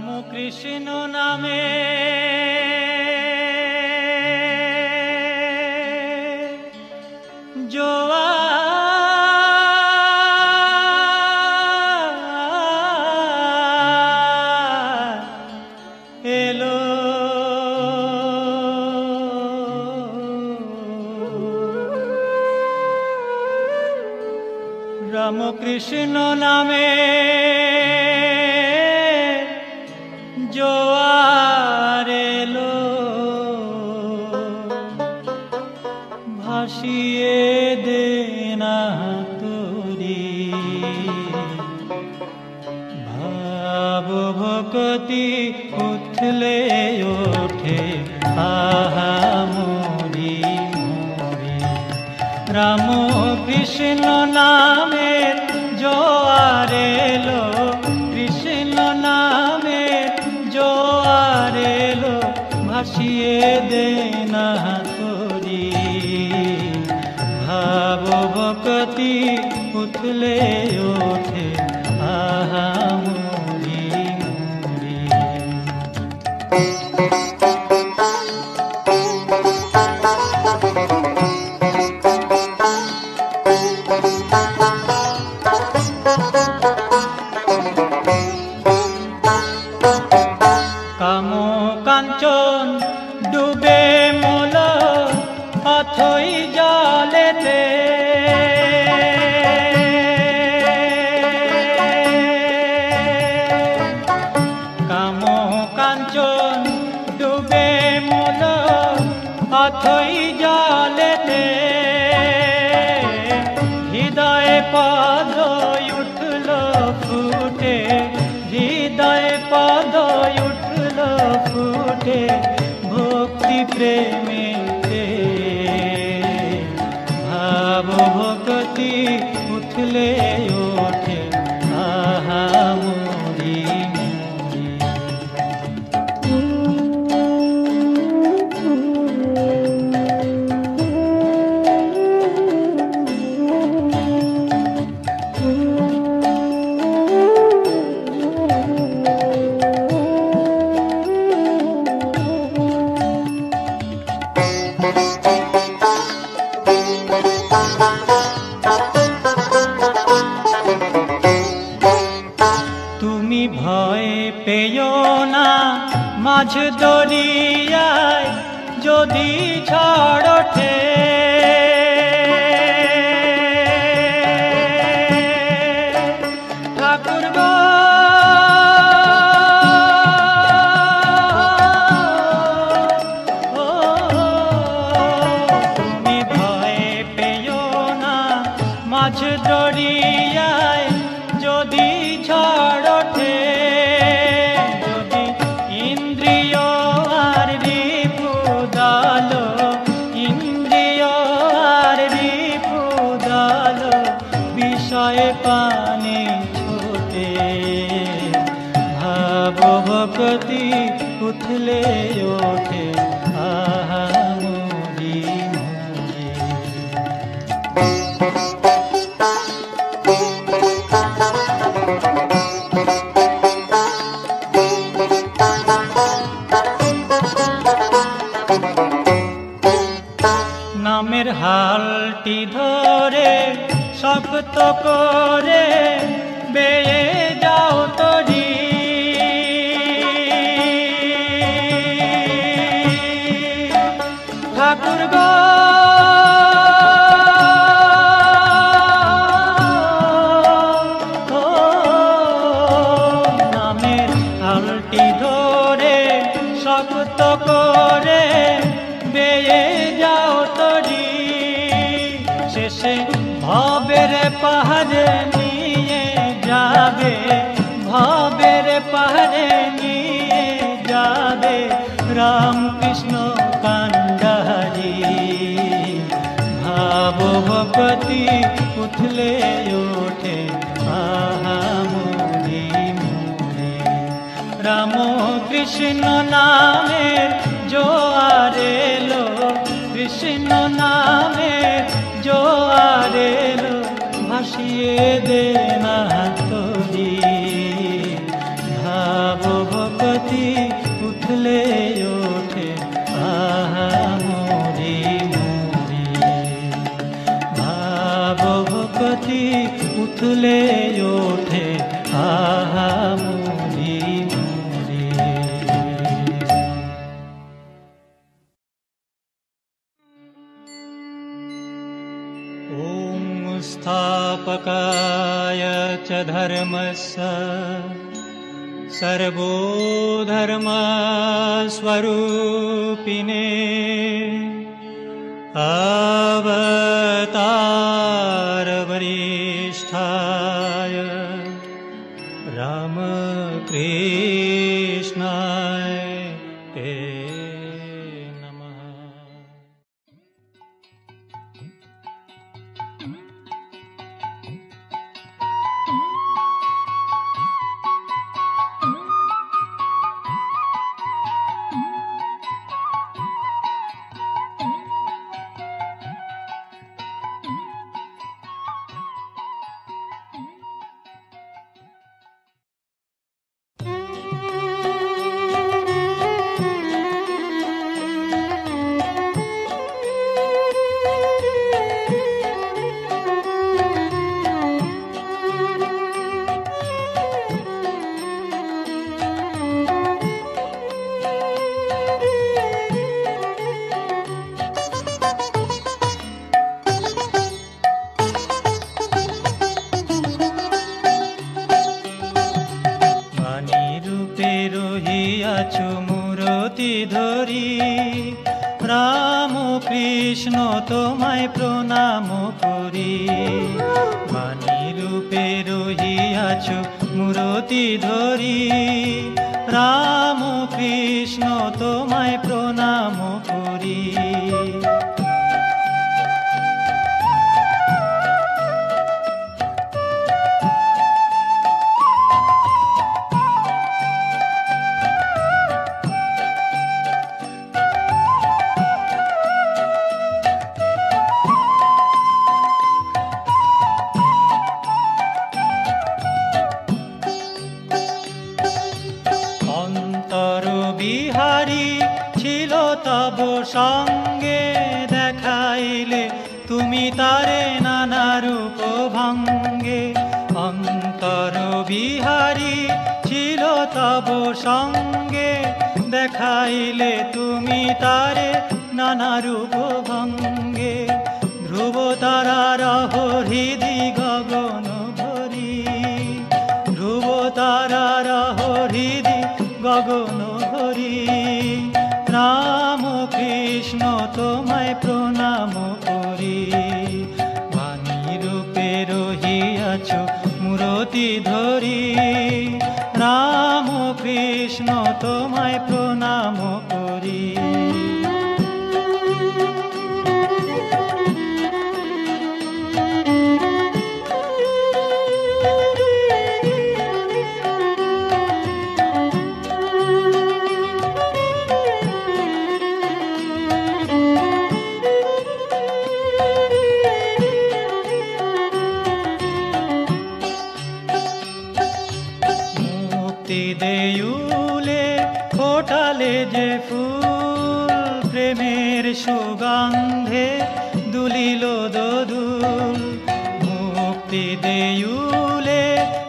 রাম কৃষ্ণ নামে জোয়ার এলো রাম কৃষ্ণ নামে জোয়ার এলো ভাসিয়ে দে না তোরি ভাব ভক্তি উঠলে ওঠে আহা মরি মরি রাম কৃষ্ণ নামের জোয়ার এলো কৃষ্ণ নামের জোয়ার এলো ভাসিয়ে দে না তোরি ভাব ভক্তি উঠলে ওঠে আহা মরি মরি কাম কাঞ্চন ডুবে মল অথই জলেতে কাম কাঞ্চন ডুবে মল অথই জলেতে হৃদয় পদ উঠল ফুটে হৃদয় পদ উঠল ফুটে ভক্তি প্রেমেতে ভাব ভক্তি উঠলে ওঠে আহা মরি মরি তুমি ভয় পেও না মাঝ দরিয়ায় যদি ঝড় ওঠে ঠাকুর গো তুমি ভয় পেও না মাঝ দরিয়ায় যদি ঝড় ওঠে যদি ইন্দ্রিয় আর রিপু দালো ইন্দ্রিয় আর রিপু দালো বিষয় পানে ছোটে ভাব ভক্তি উঠলে ওঠে আহা মরি মরি নামের হালটি ধরে শক্ত করে বেয়ে যাও তরি ঠাকুর গো নামের হালটি ধরে শক্ত করে বেয়ে যাও তরি শেষে ভবের পাহাড়ে নিয়ে যাবে ভবের পাহাড়ে নিয়ে যাবে রাম কৃষ্ণ কান্ডারি ভাব ভক্তি উঠলে ওঠে আহা মরি মরি রাম কৃষ্ণ নামের জোয়ার এলো কৃষ্ণ নামের জোয়ার এলো ভাসিয়ে দে না তোরি ভাব উথলে ওঠে আহা মোরে মোরে। ভাব ভক্তি উথলে ওঠে আহা মোরে মোরে। ॐ स्थापकाय च धर्मस्य सर्वोधर्मस्वरूपिणे अवतारवरिष्ठाय रामकृष्णाय ते नमः। মূরতি ধরি রাম কৃষ্ণ তোমায় প্রণাম করি। বাণী রূপে রহিয়াছ মূরতি ধরি রাম কৃষ্ণ তোমায় প্রণাম করি। তব সঙ্গে দেখাইলে তুমি তারে নানা রূপ ভঙ্গে। অন্তর বিহারী ছিল তব সঙ্গে দেখাইলে তুমি তারে নানা রূপ ভঙ্গে। ধ্রুব তারার হৃদি গগন ভরি ধ্রুব তারার হৃদি গগন ভরি রাম কৃষ্ণ তোমায় প্রণাম করি। বাণী রূপে রহিয়াছ মূরতি ধরি রাম কৃষ্ণ তোমায় প্রণাম করি। দেউলে ফোটালে যে ফুল প্রেমের সুগন্ধে দুলিল দোদুল। মুক্তি দেউলে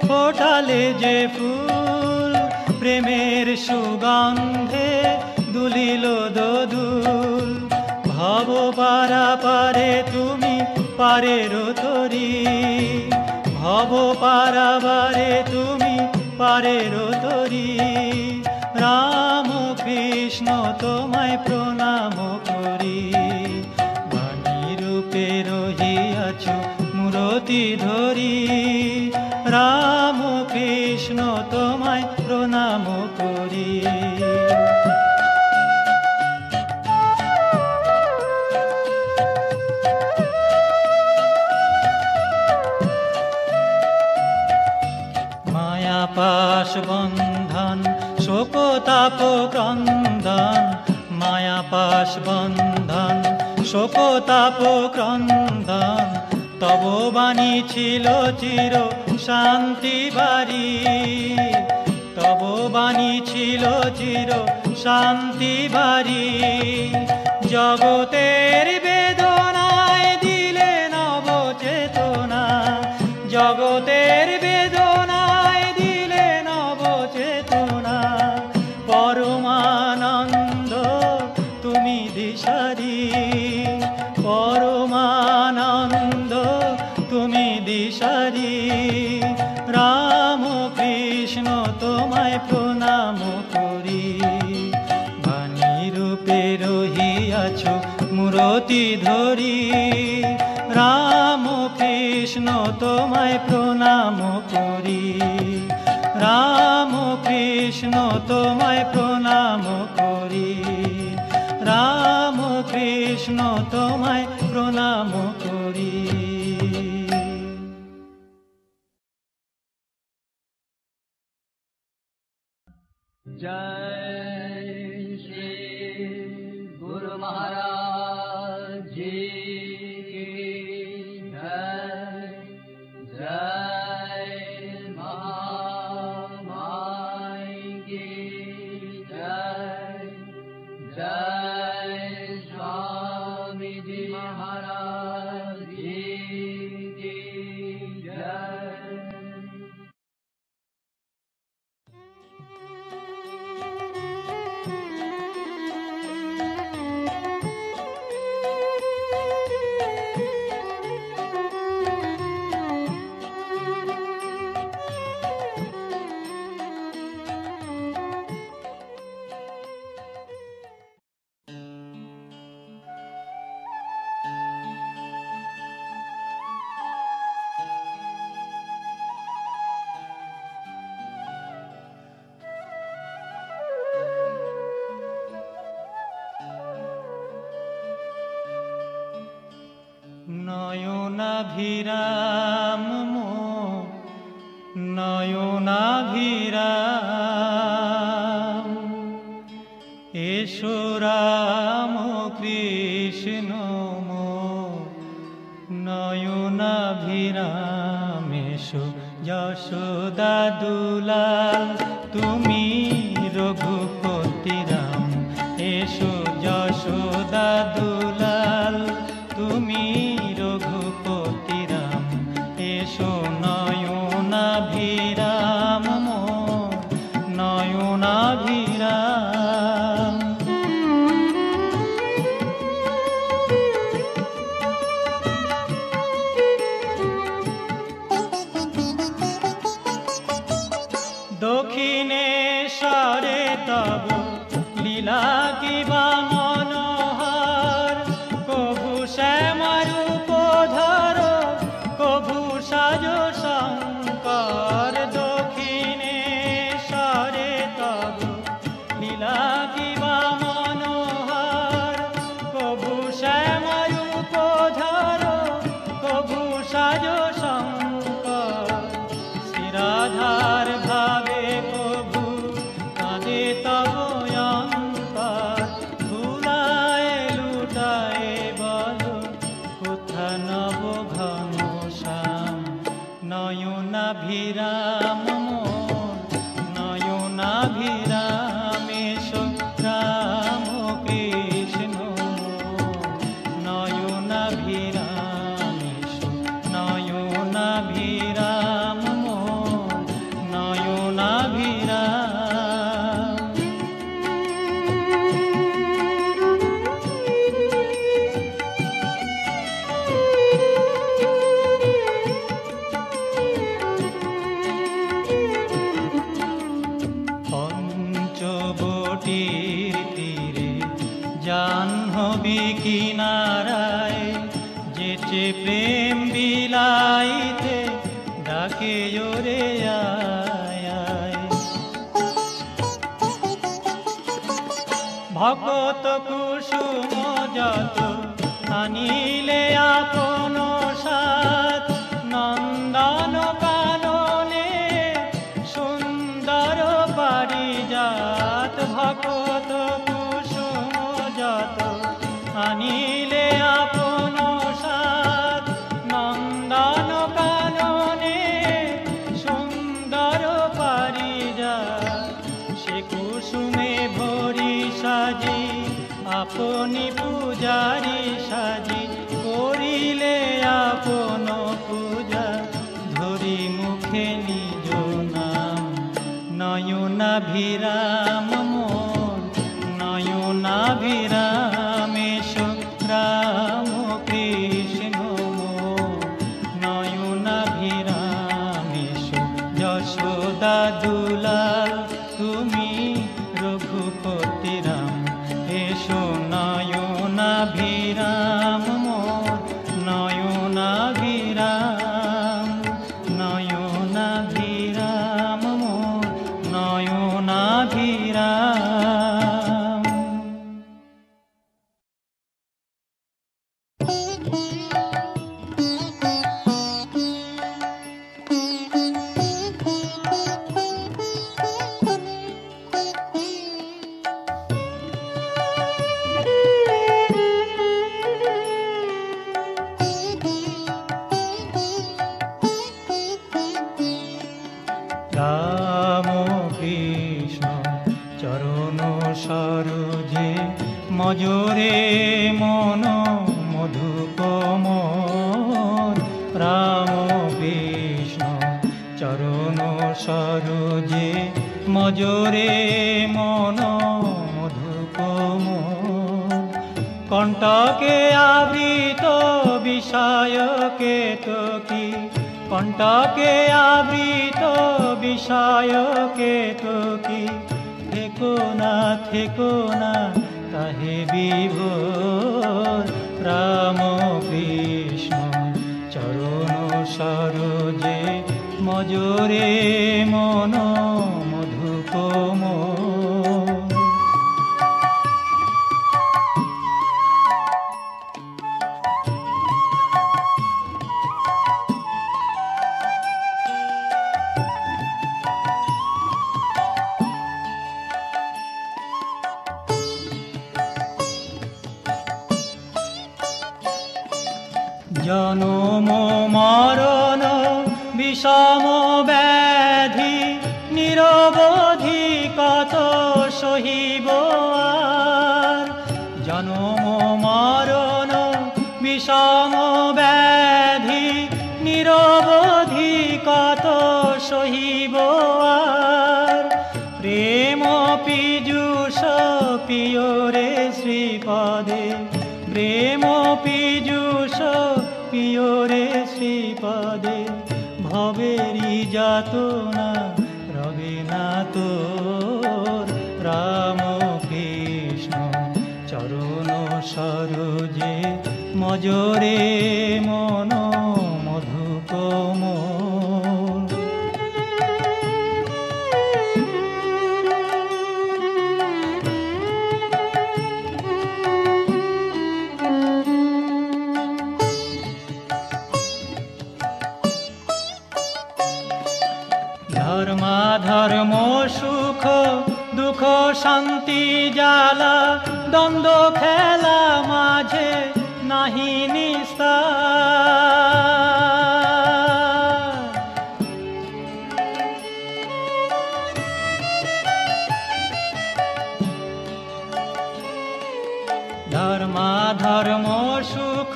ফোটালে যে ফুল প্রেমের সুগন্ধে দুলিল দোদুল। ভব পারা পারে তুমি পারের তরি ভব পারাবারে তুমি পারের তরি। রাম কৃষ্ণ তোমায় প্রণাম করি। বাণী রূপে রহিয়াছ মূরতি ধরি রাম কৃষ্ণ তোমায় প্রণাম করি। পাশ বন্ধন শোকতাপ ক্রন্দন মায়া পাশ বন্ধন শোকতাপ ক্রন্দন। তব বাণী ছিল চির শান্তি বাড়ি তব বাণী ছিল চির শান্তি বাড়ি। জগতের বেদনায় দিলে নব চেতনা, জগতের বেদনায় দিলে নব চেতনা। পরমানন্দ তুমি দিশারি, পরমানন্দ তুমি দিশারি। রাম কৃষ্ণ তোমায় প্রণাম করি, বাণী রূপে রহিয়াছ মূরতি ধরি। রাম কৃষ্ণ তোমায় প্রণাম করি, রাম কৃষ্ণ তোমায় প্রণাম করি, রাম কৃষ্ণ তোমায় প্রণাম করি। जय श्री गुरु महाराज जी की जय। जय महामाई की जय। जय स्वामी जी महाराज जी की जय। নয়নাভিরাম মোর নয়নাভিরাম, এসো রাম কৃষ্ণ মোর নয়নাভিরাম। এসো যশোদা দুলাল তুমি রঘুপতি রাম, এসো যশোদা দুলাল তুমি রঘুপতি রাম। এসো নয়নাভিরাম মোর নয়নাভিরাম। দক্ষিণেশ্বরে তব লীলা কিবা মনোহর, কভু শ্যামরূপ ধর কভু সাজ শঙ্কর। দক্ষিণেশ্বরে তব লীলা কিবা মনোহর, কভু শ্যামরূপ ধর কভু সাজ শঙ্কর। শ্রীরাধার ভাবে প্রভু কাঁদে তব অন্তর, ভুলায় লুটায় বল কোথা নব ঘনশ্যাম। নয়নাভিরাম মোর নয়নাভিরাম, এসো রাম কৃষ্ণ মোর নয়নাভিরাম। এসো নয়নাভিরাম মোর নয়নাভিরাম। পঞ্চবটির তীরে জাহ্নবী কিনারায়, যেচে প্রেম বিলাইতে ডাকে ওরে আয় আয়। ভকত কুসুম যত আনিলে আপন সাথ, নন্দন কাননে সুন্দর পারিজাত। ভকত কুসুম যত আনিলে আপন সাথ, নন্দন কাননে সুন্দর পারিজাত। সে কুসুমে ভরি আপনি পূজারি সাজি করিলে আপন পূজা ধরি মুখে নিজ নাম নয়নাভিরাম মোর নয়নাভিরামেশ রাম কৃষ্ণ মোর নয়নাভিরামেশ যশোদা দুলাল তুমি রঘুপতি রাম এসো নয়নাভিরাম মোর নয়নাভিরাম নয়নাভিরাম মোর নয়নাভিরাম। রাম কৃষ্ণ চরণ সরোজে মজরে মন মধুপ মোর রাম কৃষ্ণ চরণ সরোজে মজরে মন মধুপ মোর কণ্টকে আবৃত বিষয় কেতকী কণ্টকে আবৃত বিষয় কেতকী থেকো না তাহে বিভোর রাম কৃষ্ণ চরণ সরোজে মজরে মন মধুপ মোর। জনম মরণ বিষম ব্যাধি নিরবধি কত সহিব আর জনম মরণ বিষম ব্যাধি নিরবধি কত সহিব আর প্রেম পীযুষ পিয়রে শ্রীপদে প্রেম পীযুষ পিয়রে শ্রীপদে ভবেরি যাতনা রবে না তোর রাম কৃষ্ণ চরণ সরোজে মজরে মন মধুপ মোর। ধর্ম সুখ দুঃখ শান্তি জ্বালা দ্বন্দ্ব খেলা মাঝে নাহি নিস্তার ধর্ম সুখ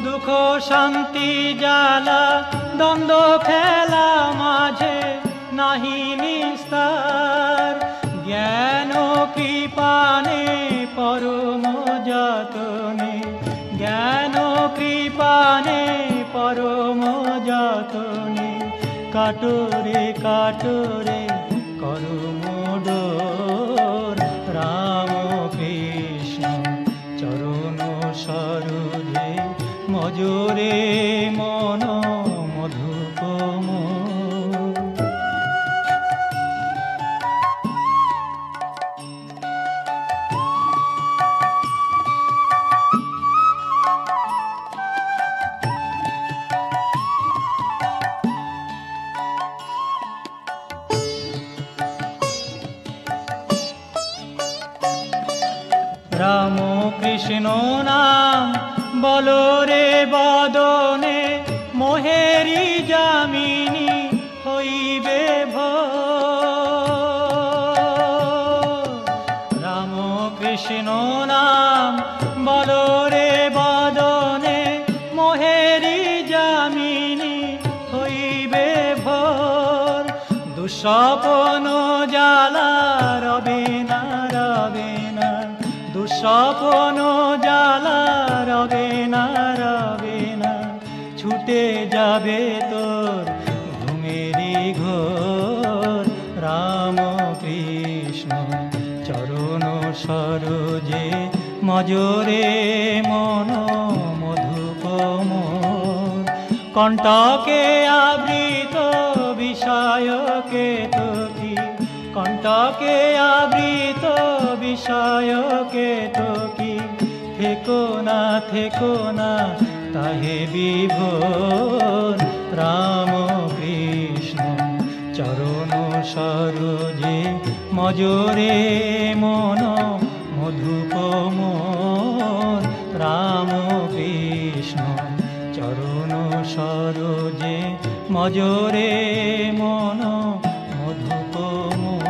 দুঃখ শান্তি জ্বালা দ্বন্দ্ব খেলা মাঝে নাহি নিস্তার জ্ঞান কৃপানে পরম যতনে জ্ঞান কৃপানে পরম যতনে কাটরে কাটরে করম ডোর রাম কৃষ্ণ চরণ সরোজে মজরে মন মধুপ মোর। রাম কৃষ্ণ নাম বলো রে বদনে মোহেরি যামিনী হইবে ভোর। রাম কৃষ্ণ নাম দুঃস্বপ্ন জ্বালা রবে না রবে না, দুঃস্বপ্ন জ্বালা রবে না রবে না, ছুটে যাবে তোর ঘুমেরি ঘোর। রাম কৃষ্ণ চরণ সরোজে মজরে মন মধুপ মোর। কণ্টকে আবৃত বিষয়কে তোকি, কণ্টকে আবৃত বিষয়কে তোকি, থেকো না তাহে বিভোর। রাম কৃষ্ণ চরণ সরোজে মজরে মন মধুপ মোর। রাম কৃষ্ণ চরণ সরোজে মজরে মন মধুপ মোর।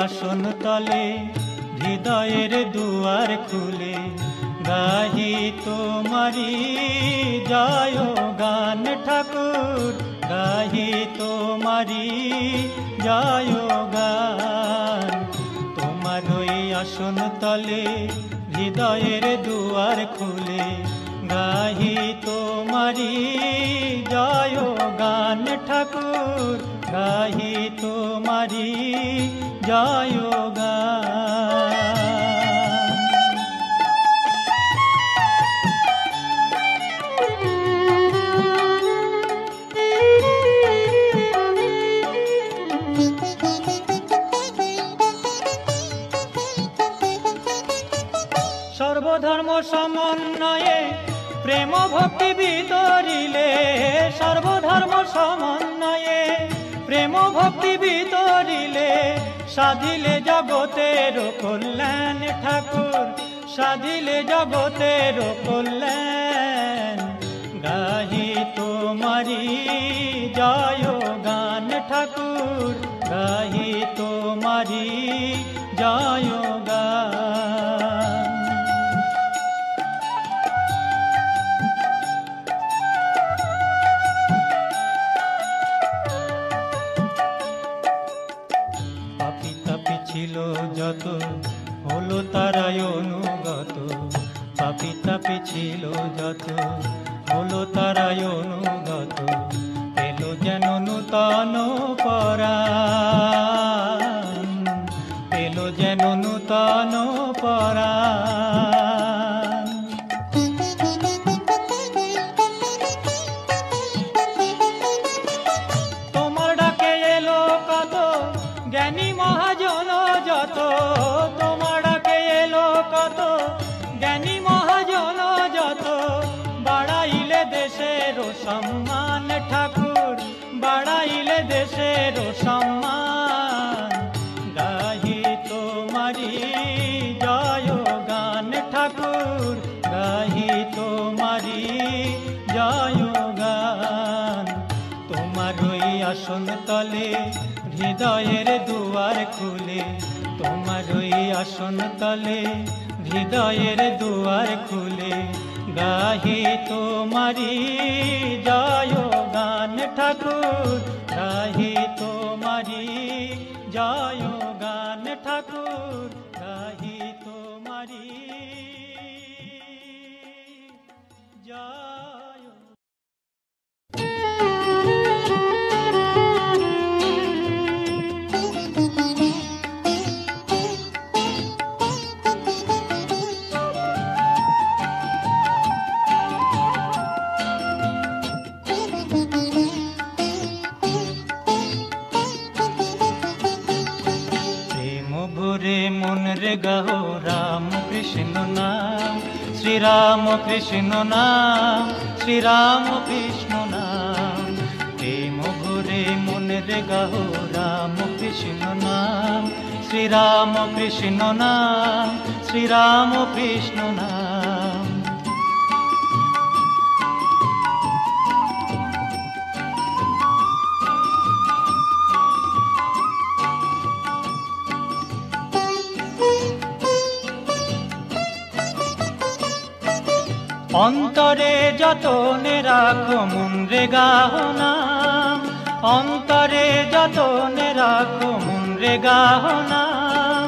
আসন তলে হৃদয়ের দুয়ার খুলে গাহি তোমারি জয় গান ঠাকুর, গাহি তোমারি জয় গান। তোমার ওই আসন তলে হৃদয়ের দুয়ার খুলে গাহি তোমারি জয় গান ঠাকুর, গাহি তোমারি জয় গান। সর্বধর্ম সমন্বয়ে প্রেম ভক্তি বিতরিলে, সর্বধর্ম সমন্বয়ে প্রেম ভক্তি বিতরিলে, সাধিলে জগতের কল্যাণ ঠাকুর, সাধিলে জগতের কল্যাণ। গাহি তোমারি জয় গান ঠাকুর, গাহি তোমারি জয় গান। ছিল যত হলো তারাই অনুগত, পাপি তাপি ছিল যত হলো তারাই অনুগত, পেল যেন নূতন পরাণ, পেল যেন নূতন পরাণ। তোমার ডাকে এলো কত জ্ঞানী মহাজন যত, তোমার ডাকে এলো কত জ্ঞানী মহাজন যত, বাড়াইলে দেশের সম্মান ঠাকুর, বাড়াইলে দেশের সম্মান। গাহি তোমারি জয় গান ঠাকুর, গাহি তোমারি জয় গান। তোমার ওই আসন তলে হৃদয়ের দুয়ার খুলে, তোমার ওই আসন তলে হৃদয়ের দুয়ার খুলে, গাহি তোমারি জয় গান ঠাকুর, গাহি তোমারি জয় গান ঠাকুর, গাহি তোমারি জয়। মন রে গাও রাম কৃষ্ণ নাম, শ্রী রাম কৃষ্ণ নাম, শ্রী রাম কৃষ্ণ নাম। প্রেম ভরে ভরে মনের গাহো রাম কৃষ্ণ নাম, শ্রীরাম কৃষ্ণ নাম, শ্রীরাম কৃষ্ণ নাম। অন্তরে যতনে রাখো মনরে গাহো নাম, অন্তরে যতনে রাখো মনরে গাহো নাম।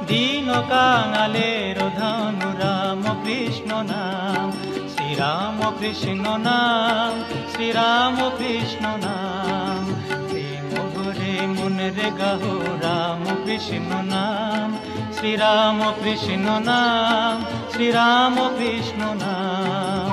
দীন কাঙালের ধনু রাম কৃষ্ণ নাম, শ্রীরাম কৃষ্ণ নাম, শ্রীরাম কৃষ্ণ নাম। প্রেম ভরে মনরে গাহো রাম কৃষ্ণ নাম, শ্রীরাম কৃষ্ণ নাম, শ্রীরাম কৃষ্ণ নাম।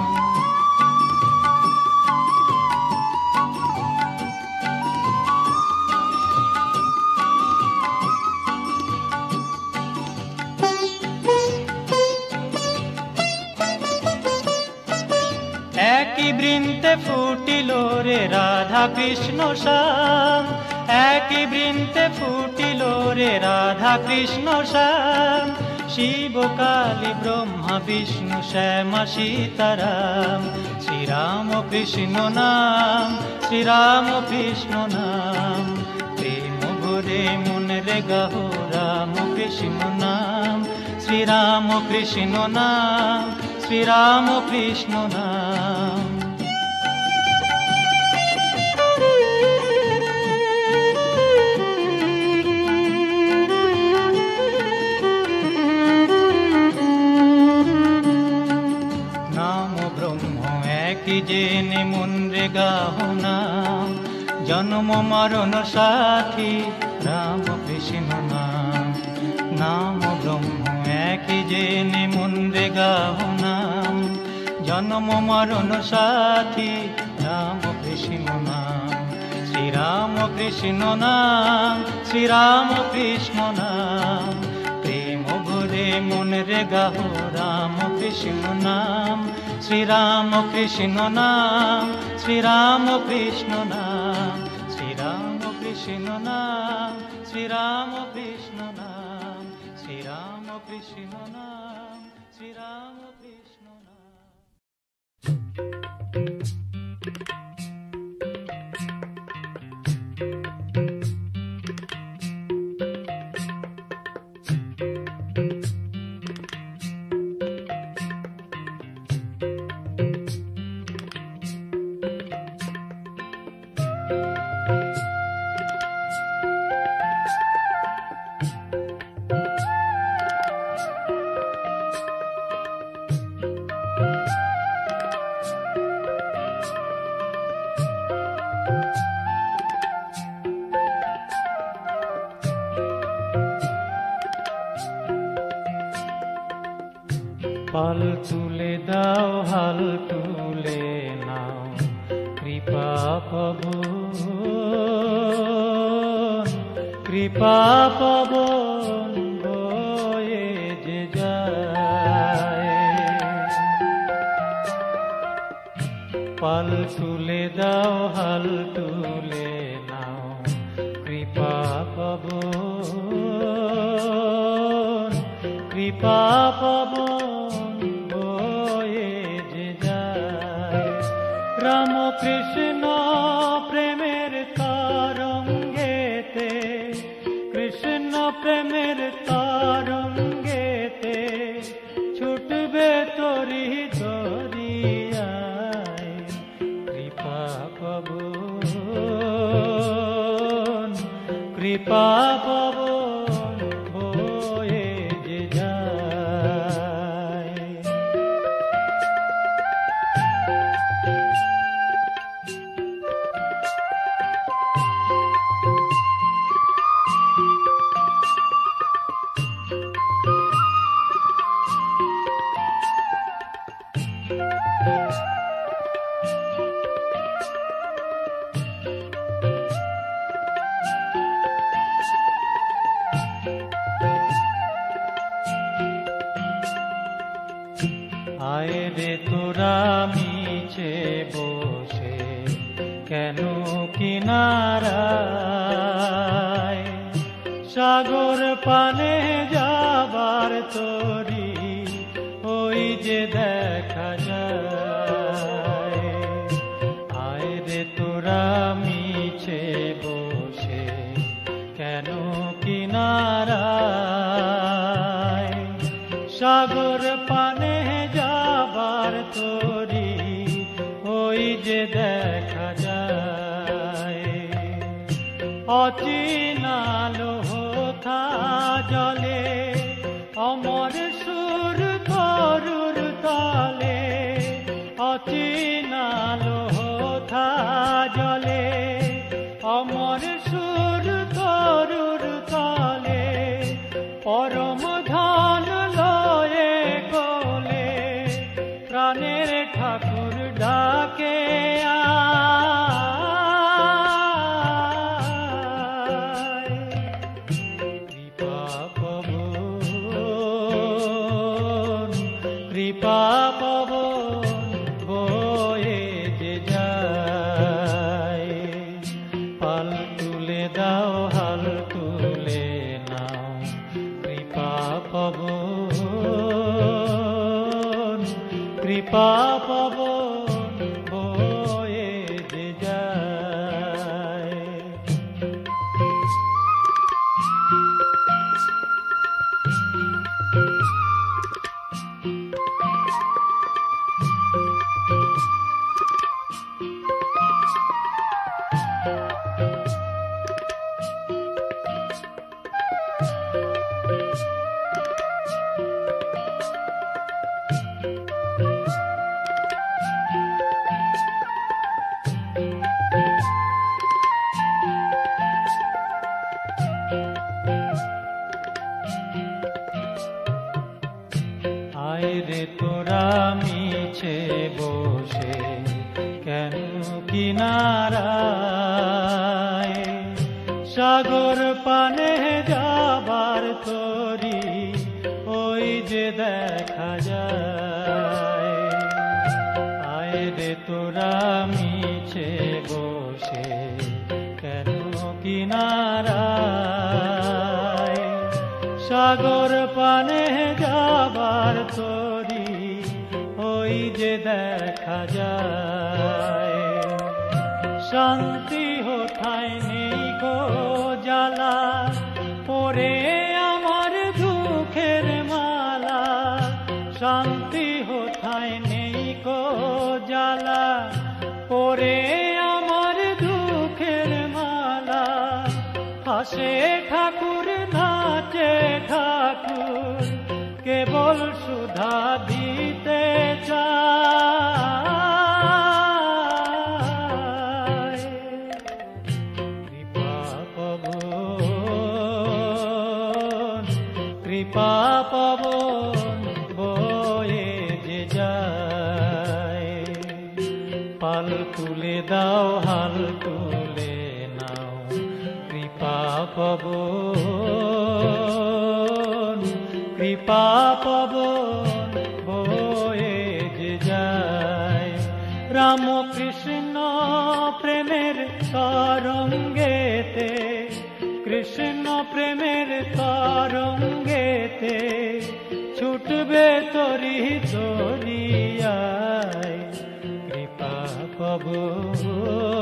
একই বৃন্তে ফুটিল রে রাধা কৃষ্ণ শ্যাম, একই বৃন্তে ফুটিল রে রাধা কৃষ্ণ শ্যাম। শিব কালী ব্রহ্মা বিষ্ণু শ্যামা সীতারাম, শ্রীরাম কৃষ্ণ নাম, শ্রীরাম কৃষ্ণ নাম। প্রেম ভরে মনের গাহো রাম কৃষ্ণ নাম, শ্রীরাম কৃষ্ণ নাম, শ্রীরাম কৃষ্ণ নাম। নাম ব্রহ্ম একই জেনে মনরে গাহো নাম, জন্ম মরণ সাথী রাম কৃষ্ণ নাম। নাম ব্রহ্ম একই জেনে মনরে গাহো নাম, জন্ম মরণ সাথী রাম কৃষ্ণ নাম। শ্রীরাম কৃষ্ণ নাম, শ্রীরাম কৃষ্ণ নাম। প্রেম ভরে মনরে গাহো রাম কৃষ্ণ নাম, শ্রীরাম কৃষ্ণ নাম, শ্রীরাম কৃষ্ণ নাম। শ্রীরাম কৃষ্ণ নাম, শ্রীরাম কৃষ্ণ নাম, শ্রীরাম কৃষ্ণ নাম, শ্রীরাম কৃষ্ণ নাম। পাল তুলে দাও হাল তুলে নাও, কৃপা পবন, কৃপা পবন বয়ে যে যায়। পাল তুলে দাও হাল তুলে নাও, কৃপা পবন, কৃপা পবন রাম কৃষ্ণ প্রেমের তরঙ্গেতে, কৃষ্ণ প্রেমের তরঙ্গেতে ছুটবে তরি দরিয়ায়। কৃপা পবন, কৃপা পবন বয়ে যে যায়। আয় রে তোরা মিছে বসে কেন কিনারায় সাগর পানে যাবার তরি ওই যে দেখা যায়। আয় রে তোরা মিছে বসে কেন কিনারায় সাগর পানে যাবার তরি ওই যে দেখা যায়। অচিনা লোহথা জলে অমর সুর তরুর তলে, অচিনা লোহথা জলে অমর সুর তরুর তলে, পরম ধন লয়ে কোলে প্রাণের ঠাকুর ডাকে আয়। কৃপা পবন, কৃপা পবন বয়ে যে যায়। পাল তুলে দাও হাল তুলে নাও, কৃপা পবন, কৃপা পবন বয়ে যে যায়। আয় রে তোরা মিছে বসে কেন কিনারায় সাগর পানে যাবার তরি ওই যে দেখা যায়। আয় রে তোরা মিছে বসে কেন কিনারায় সাগর পানে যাবার তরি ওই যে দেখা যায়। শান্তি হোথায় নেই গো জ্বালা পরে আমার দুঃখের মালা, শান্তি হোথায় নেই গো জ্বালা পরে আমার দুঃখের মালা। হাসে ঠাকুর নাচে ঠাকুর কেবল সুধা দিতে চায়। কৃপা পবন, কৃপা পবন বয়ে যে যায়। পাল তুলে দাও হাল তুলে নাও, কৃপা পবন, কৃপা পবন বয়ে যে যায়। রামকৃষ্ণ প্রেমের তরঙ্গেতে, কৃষ্ণ প্রেমের তরঙ্গেতে ছুটবে তরি তরিয়ায়। কৃপা পবন,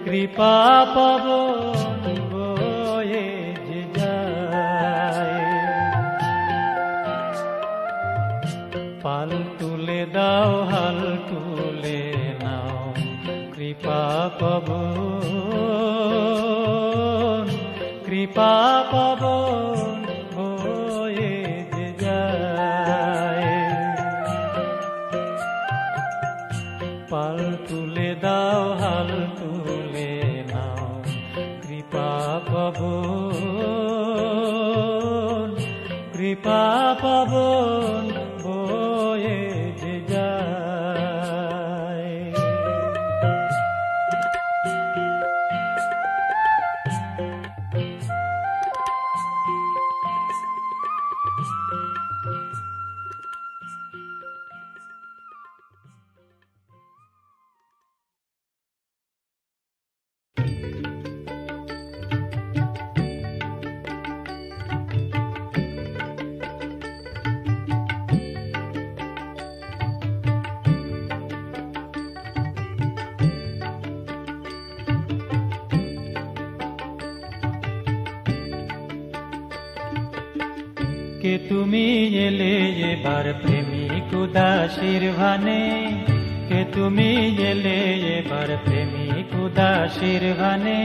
কৃপা পবন বয়ে যে যায়। পাল তুলে দাও হাল তুলে নাও, কৃপা পবন, কৃপা পবন বয়ে যে যায়। পাল তুলে দাও হাল তুলে নাও, কৃপা পবন, কৃপা পবন বয়ে যে যায়। কে তুমি এলে এবার প্রেমিক উদাসীর ভানে, কে তুমি এলে এবার প্রেমিক উদাসীর ভানে।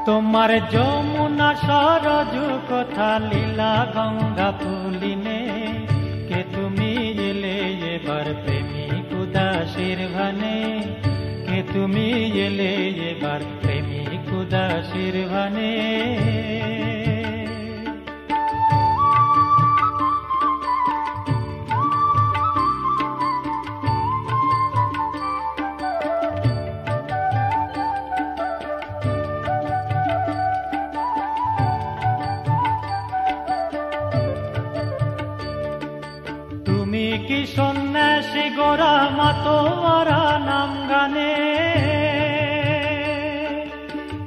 তোমার যমুনা সরজু কথা লীলা গঙ্গা পুলিনে, কে তুমি এলে এবার প্রেমিক উদাসীর ভানে, কে তুমি এলে এবার প্রেমিক উদাসীর ভানে। তুমি কি সন্ন্যাসী গোরা মাতোয়ারা নাম গানে,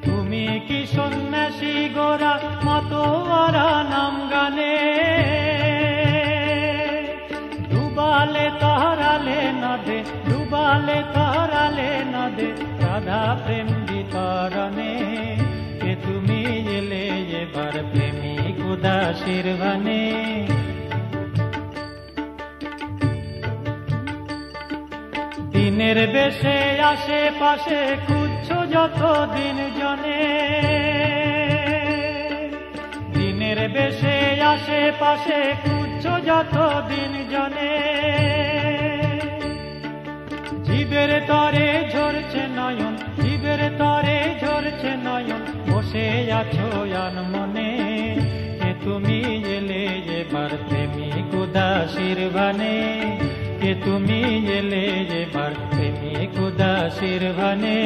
তুমি কি সন্ন্যাসী গোরা মাতোয়ারা নাম গানে। ডুবালে তারালে নদে, ডুবালে তারালে নদে রাধা প্রেম বিতরণে, কে তুমি এলে এবার প্রেমিক উদাসীর ভানে। দিনের বেশে আশেপাশে খুঁজছো যত দিন জনে, দিনের বেশে আশেপাশে খুঁজছো যত দিন জনে। জীবের তরে ঝরছে নয়ন, জীবের তরে ঝরছে নয়ন, বসে আছো আনমনে, কে তুমি এলে এবার প্রেমিক উদাসীর ভানে, কে তুমি এলে এবার প্রেমিক উদাসীর ভানে।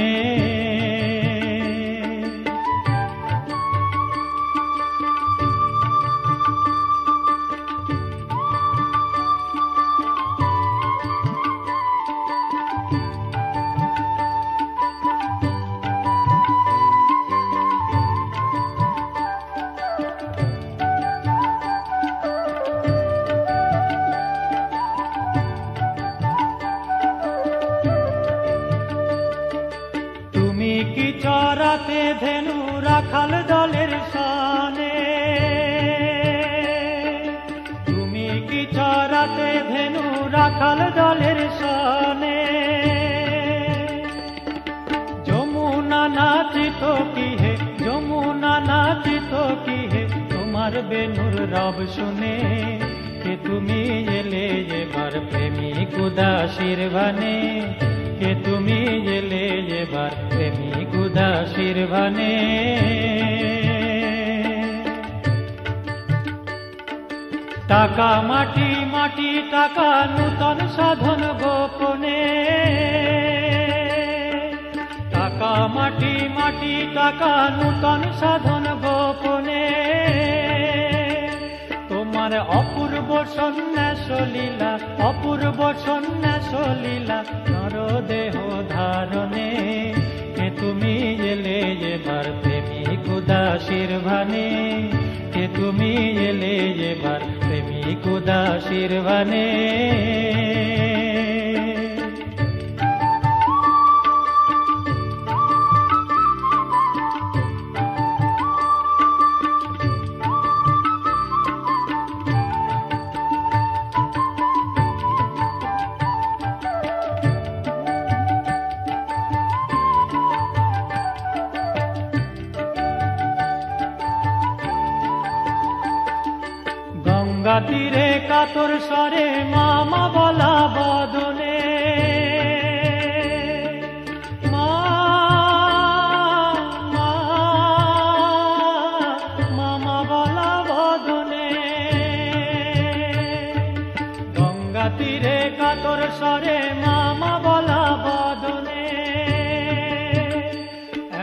কি চরাতে ধেনু রাখাল দলের সানে, তুমি কি চরাতে ধেনু রাখাল দলের সানে। যমুনা নাচিত কি হে, যমুনা নাচিত কি হে তোমার বেনুর রব শুনে, কে তুমি এলে এবার প্রেমিক উদাসীর ভানে, কে তুমি এলে এবার প্রেমিক উদাসীর ভানে। টাকা মাটি মাটি টাকা নূতন সাধন গোপনে, টাকা মাটি মাটি টাকা নূতন সাধন গোপনে। তোমার অপূর্ব সন্ন্যাস লীলা, অপূর্ব সন্ন্যাস লীলা নরদেহ ধারণে, কে তুমি এলে এবার প্রেমিক উদাসীর ভানে, কে তুমি এলে এবার প্রেমিক উদাসীর ভানে। গঙ্গা তীরে কাতর স্বরে মামা বলা বদনে, মামা বলা বদনে। গঙ্গা তীরে কাতর স্বরে মামা বলা বদনে।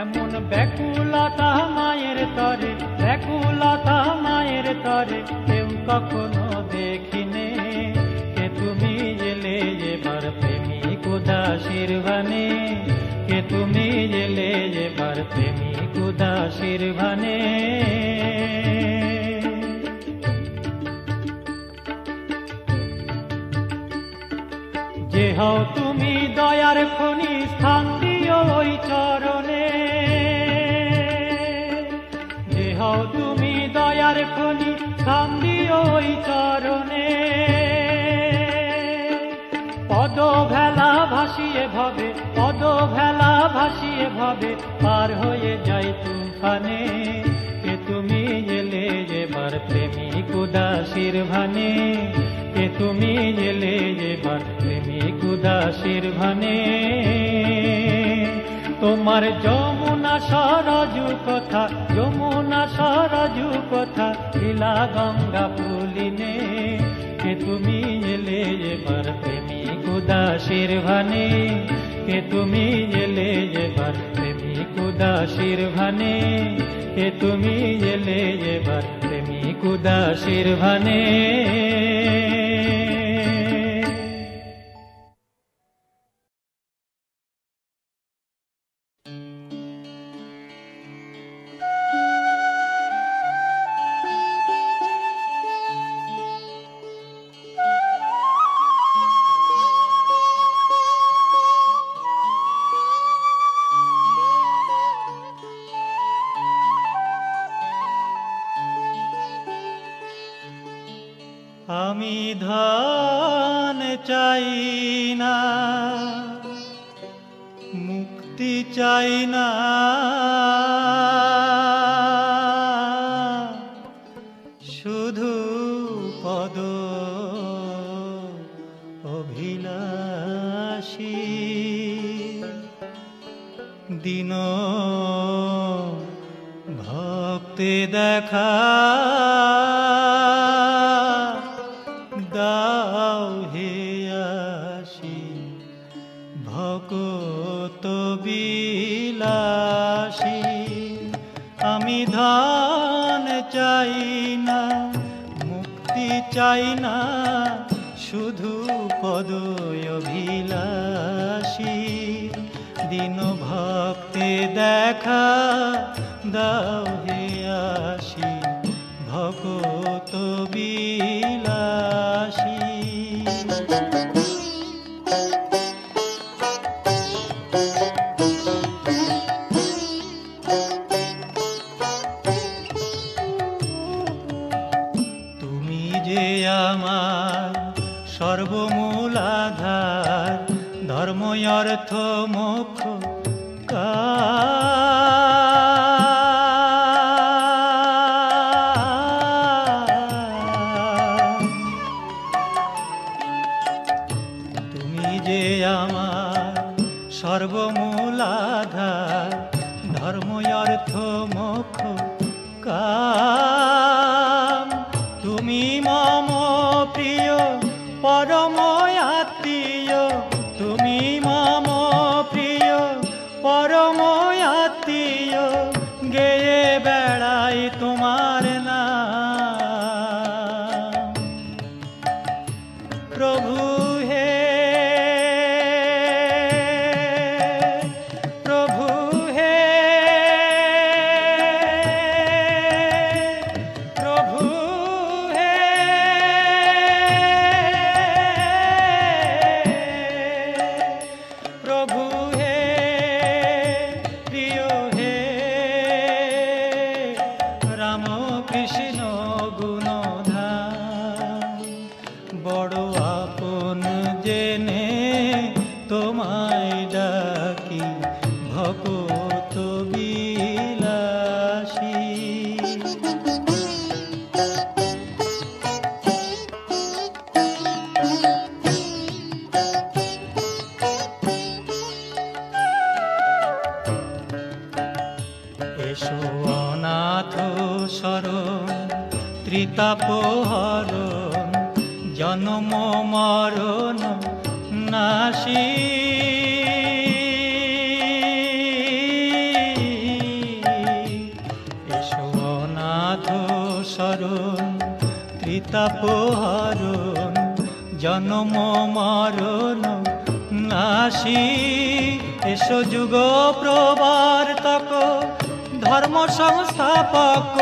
এমন ব্যাকুলতা মায়ের তরে, ব্যাকুলতা মায়ের তরে কেউ কখনো দেখিনে, কে তুমি এলে এবার প্রেমিক উদাসীর ভানে, কে তুমি এলে এবার প্রেমিক উদাসীর ভানে। যে হও তুমি দয়ার খনি স্থান দিও ওই চরণে, যে হও তুমি দয়ার খনি স্থান দিও ওই চরণে। পদ ভেলা ভাসিয়ে ভবে, পদ ভেলা ভাসিয়ে ভবে, পার হয়ে যাই তুফানে। কে তুমি এলে এবার প্রেমিক উদাসীর ভানে, কে তুমি এলে এবার প্রেমিক উদাসীর ভানে। তোমার যমুনা সরজু কথা, যমুনা সরজু কথা, লীলা গঙ্গা পুলিনে। কে তুমি এলে এবার প্রেমিক উদাসীর ভানে, কে তুমি এলে এবার প্রেমিক উদাসীর ভানে, কে তুমি এলে এবার প্রেমিক উদাসীর ভানে। আমি ধন চাই না, মুক্তি চাই না, শুধু পদ অভিলাষী। দিন ভক্তে দেখা দাও হে আসি, ভকত বিলাসী। আমি ধন চাই না, মুক্তি চাই না, শুধু পদ অভিলাষী। দিন ভক্তে দেখা দাও হে আসি, ভকত বিলাসী। তুমি যে আমার সর্বমূল আধার, ধর্ম অর্থ মোক্ষ তুমি যে আমার সর্বমূল আধার, ধর্ম অর্থ মোক্ষ কাম। তুমি মম প্রিয় পরম আত্মীয়, তুমি মম প্রিয় পরম আত্মীয়, গেয়ে বেড়াই তোমার নাম। প্রভু হে, প্রভু হে, প্রভু হে, প্রভু হে, প্রিয় হে, রাম কৃষ্ণ গুণধাম। বড় আপন জেনে তোমায় ডাকি, ভকত বিলাসী। এসো অনাথ শরণ ত্রিতাপহরণ, জন্ম মরণ নাশী। এসো অনাথ শরণ ত্রিতাপহরণ, জন্ম মরণ নাশী। এসো যুগ প্রবর্তক ধর্ম সংস্থাপক,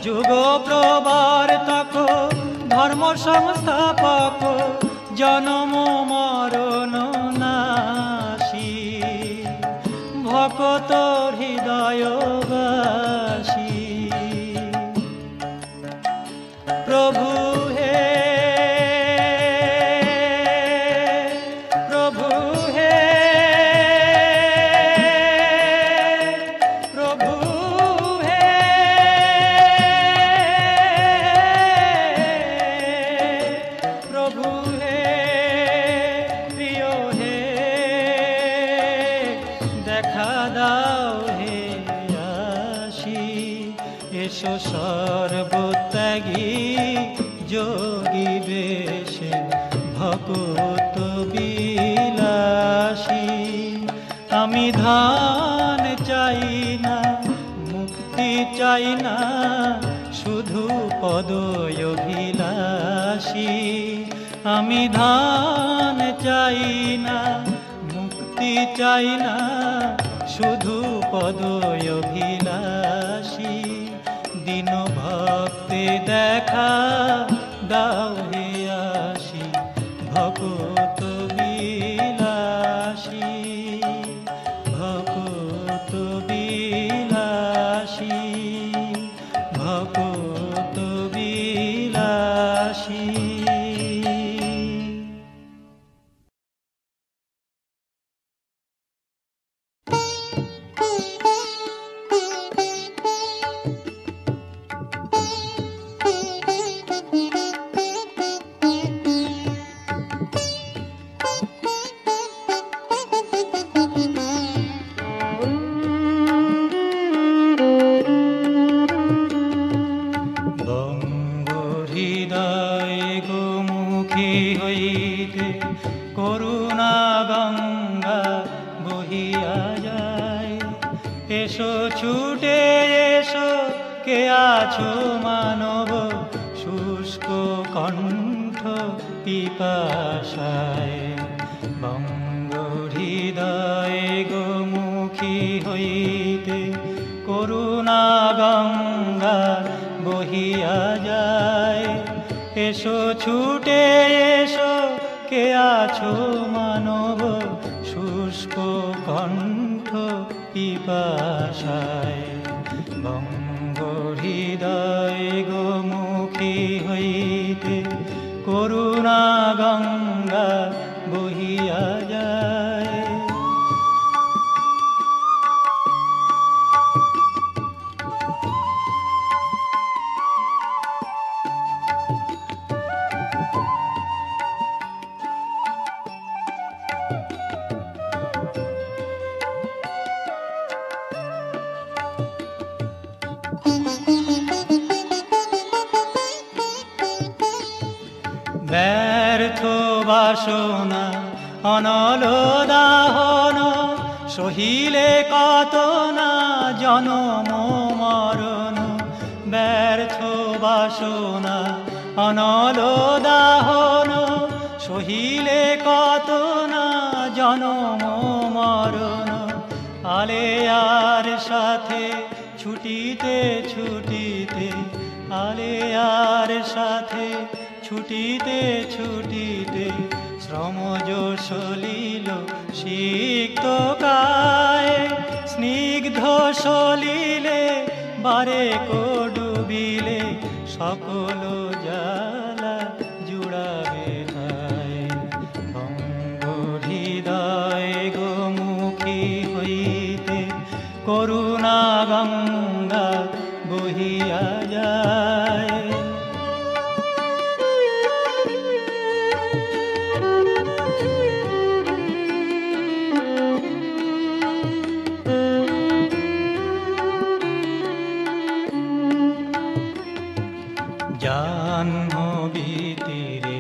যুগ প্রবর্তক ধর্ম সংস্থাপক, জন্ম মরণ নাশী। ভকত হৃদয়বাসী দেখা দাও হে আসি, এসো সর্বত্যাগী যোগী বেশে ভকত বিলাসী। আমি ধান চাই না, মুক্তি চাই না, শুধু পদয় অভিলাষী। আমি ধান চাই না, মুক্তি চাই না, শুধু পদয় অভিলাষী। দীন ভক্তে দেখা দাও হে আসি, ভকত বিলাসী, ভকত বিলাসী, ভকত বিলাসী। করুণা গঙ্গা বহিয়া যায়, এসো ছুটে এসো, কে আছো মানব শুষ্ক কণ্ঠ পিপাসায়। বঙ্গ হৃদয় গোমুখী হইতে করুণা গঙ্গা বহিয়া যায়, এসো ছুটে এসো, কে আছো মানব শুষ্ক কণ্ঠ পিপাসায়। বঙ্গ হৃদয় গোমুখী হইতে করুণা গঙ্গা বহিয়া যায়। ব্যর্থ বাসনা অনল দাহন, সহিলে কত না জনম মরণ। ব্যর্থ বাসনা অনল দাহন, সহিলে কত না জনম মরণ। আলেয়ার সাথে ছুটিতে ছুটিতে, আলেয়ার সাথে ছুটিতে ছুটিতে, শ্রমজ সলিল সিক্ত কায়। স্নিগ্ধ সলিলে বারে ডুবিলে, সকল জ্বালা জুড়াবে তাই। বঙ্গ হৃদয় গোমুখী হইতে করুণা গঙ্গা বহিয়া যায়। জাহ্নবী তীরে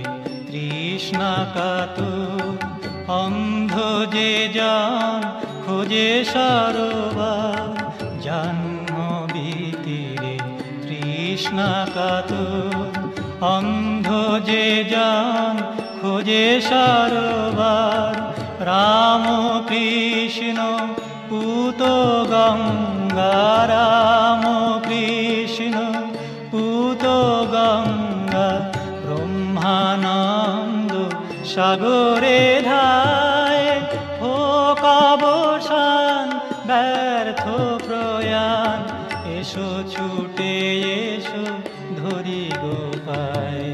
তৃষ্ণা কাতুর, অন্ধ যে জন খোঁজে সরোবর। জাহ্নবী তীরে তৃষ্ণা কাতুর, অন্ধ যে জন খোঁজে সরোবর। রাম কৃষ্ণ পুত গঙ্গা, রাম কৃষ্ণ পুত গঙ্গা। ব্রহ্মানন্দ সাগরে ধায়, হোক অবসান ব্যর্থ প্রয়াণ। এসো ছুটে এসো, ধরি গোপায়।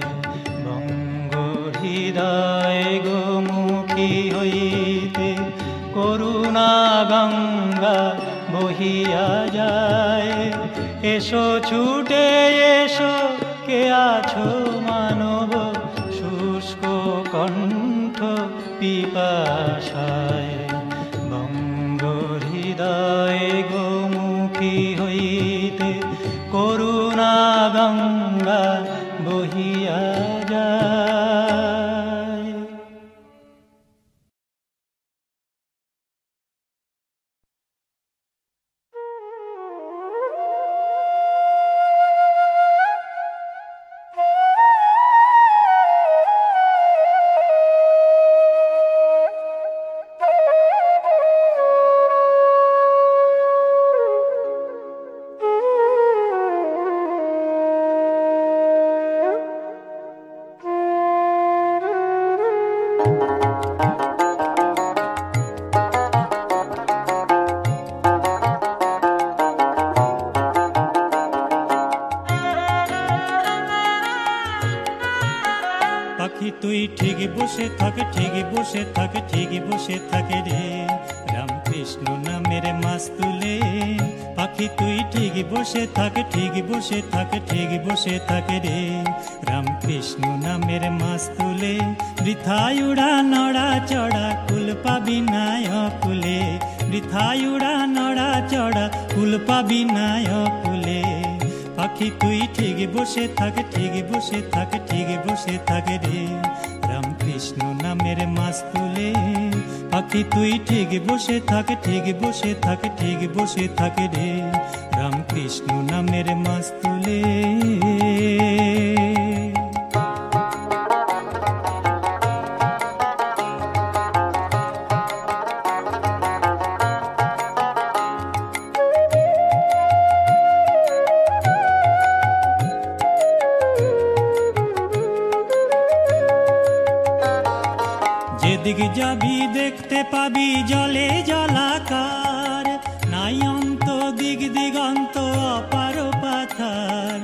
বঙ্গ হৃদয় গোমুখী হইতে করুণা গঙ্গা বহিয়া যায়। এসো ছুটে এসো, কে আছো মানব শুষ্ক কণ্ঠ পিপাসায়। বঙ্গ হৃদয়ে গোমুখী হইতে করুণা গঙ্গা বহিয়া যায়। পাখি তুই ঠিক বসে থাকে, ঠিক বসে থাকে, ঠিক বসে থাকে রে, রামকৃষ্ণ নামের মাছ তুলে। পাখি তুই ঠিক বসে থাকে, ঠিক বসে থাকে, ঠিক বসে থাকে রে, রামকৃষ্ণ নামের মাছ তুলে। বৃথায় উড়া নড়া চড়া কুল পাবি না অকুলে, বৃথায় উড়া নড়া চড়া কুল পাবি না অকুলে। পাখি তুই ঠিক বসে থাকে, ঠিক বসে থাকে, ঠিক বসে থাকে রে, রামকৃষ্ণ নামের মাছ তুলে। পাখি তুই ঠিক বসে থাকে, ঠিক বসে থাকে, ঠিক বসে থাকে রে, রামকৃষ্ণ নামের মাছ তুলে। যেদিকে যাবি দেখতে পাবি জলে জলাকার, নাই অন্ত দিক দিগন্ত অপার পাথার।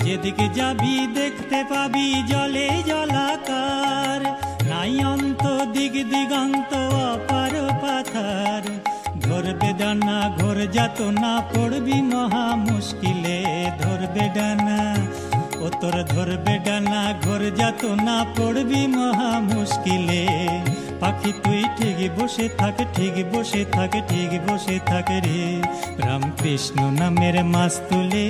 যেদিকে যাবি দেখতে পাবি জলে জলাকার, নাই অন্ত দিক দিগন্ত অপার পাথার। ধরবে ডানা ঘোর যাত না পড়বি মহা মুশকিলে, ধরবে ডানা ও তোর ধরবে ডানা ঘোর যাত না পড়বি মহা মুশকিলে। পাখি তুই ঠিক বসে থাকে, ঠিক বসে থাকে, ঠিক বসে থাকে রে, রামকৃষ্ণ নামের মাছ তুলে।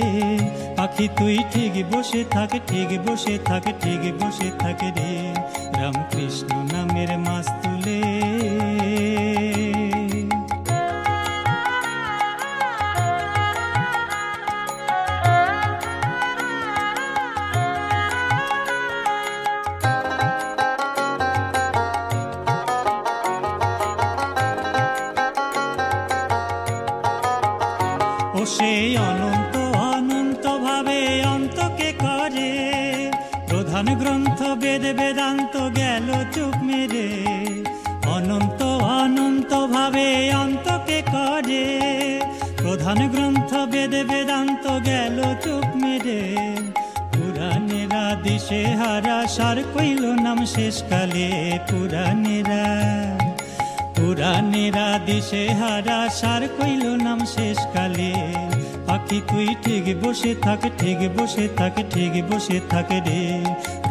পাখি তুই ঠিক বসে থাকে, ঠিক বসে থাকে, ঠিক বসে থাকে রে, রামকৃষ্ণ নামের মাছ তুলে। সে অনন্ত অনন্ত ভাবে অন্তকে করে, প্রধান গ্রন্থ বেদ বেদান্ত গেল চুপ মেরে। অনন্ত অনন্ত ভাবে অন্তকে করে, প্রধান গ্রন্থ বেদ বেদান্ত গেল চুপ মেরে। পুরাণেরা দিশে হারা সার কইল নাম শেষকালে, পুরাণেরা পুরাণেরা দিশে হারা সার কইল নাম শেষকালে। পাখি তুই ঠিক বসে থাকে, ঠিক বসে থাকে, ঠিক বসে থাকে রে,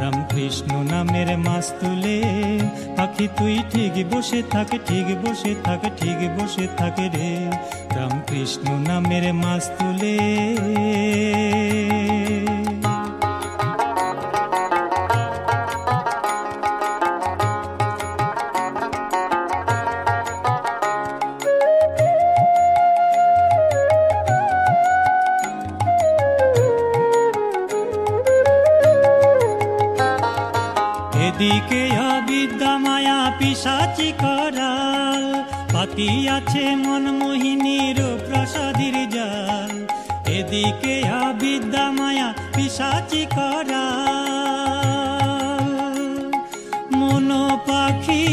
রামকৃষ্ণ নামের মাছ তুলে। পাখি তুই ঠিক বসে থাকে, ঠিক বসে থাকে, ঠিক বসে থাকে রে, রামকৃষ্ণ নামের মাছ তুলে। এদিকে অবিদ্যা মায়া পিশাচি করাল, পাতিয়াছে মন মোহিনীর প্রসাদীর জাল। এদিকে অবিদ্যা মায়া পিশাচি করাল, মন পাখি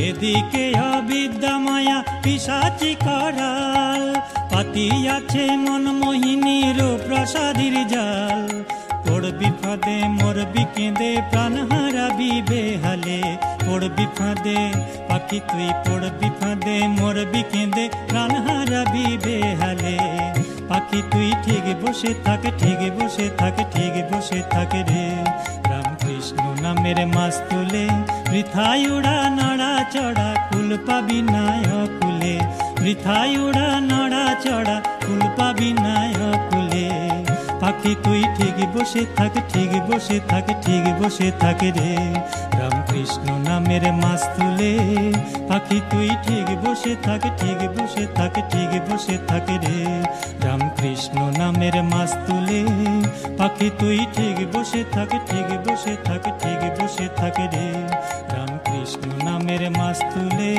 এদিকে অবিদ্যা মায়া পিশাচি করাল, পাতিয়াছে মন মোহিনীর প্রসাদীর জাল। পড়বি ফাঁদে মরবি কেঁদে প্রাণ হারাবি বেহালে, পড়বি ফাঁদে পাখি তুই পড়বি ফাঁদে মরবি কেঁদে প্রাণ হারাবি বেহালে। পাখি তুই ঠিক বসে থাকে, ঠিক বসে থাকে, ঠিক বসে থাকে রে, রামকৃষ্ণ নামের মাছ তুলে বৃথায় উড়া নড়া চড়া কুল পাবি না অকুলে, বৃথায় উড়া নড়া চড়া কুল পাবি না অকুলে। পাখি তুই ঠিক বসে থাক, ঠিক বসে থাক, ঠিক বসে থাক রে, রামকৃষ্ণ নামের মাছ তুলে। পাখি তুই ঠিক বসে থাক, ঠিক বসে থাক, ঠিক বসে থাক রে, রামকৃষ্ণ নামের মাছ তুলে। পাখি তুই ঠিক বসে থাক, ঠিক বসে থাক, ঠিক বসে থাক রে, রামকৃষ্ণ নামের মাছ তুলে।